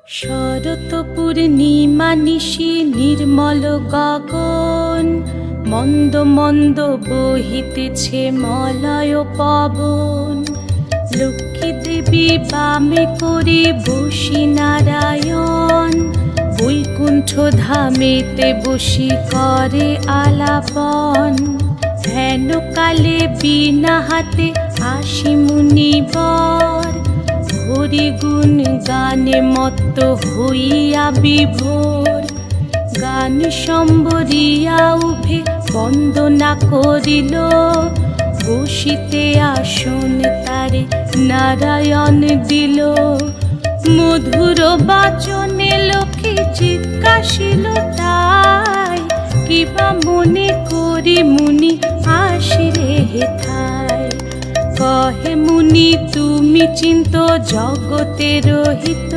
শরৎ পূর্ণিমা নিশি নির্মল গগন, মন্দ মন্দ বহিতেছে মলয় পবন। লক্ষ্মী দেবী বামে করে বসি নারায়ণ, বৈকুণ্ঠ ধামেতে বসি করে আলাপন। হেন কালে বিনা হাতে আসি মুনিবর, হরি গুণ গানে মত্ত হইয়া বিভোর। গান সম্বরিয়া উভে বন্দনা করিল, বসিতে আসন তারে নারায়ণ দিল। মধুর বাচনে লোকে জিজ্ঞাসিল তাই, কিবা মনে করি মুনি আসিরে হেথায়। কহে মুনি তুমি চিন্ত জগতের হিত,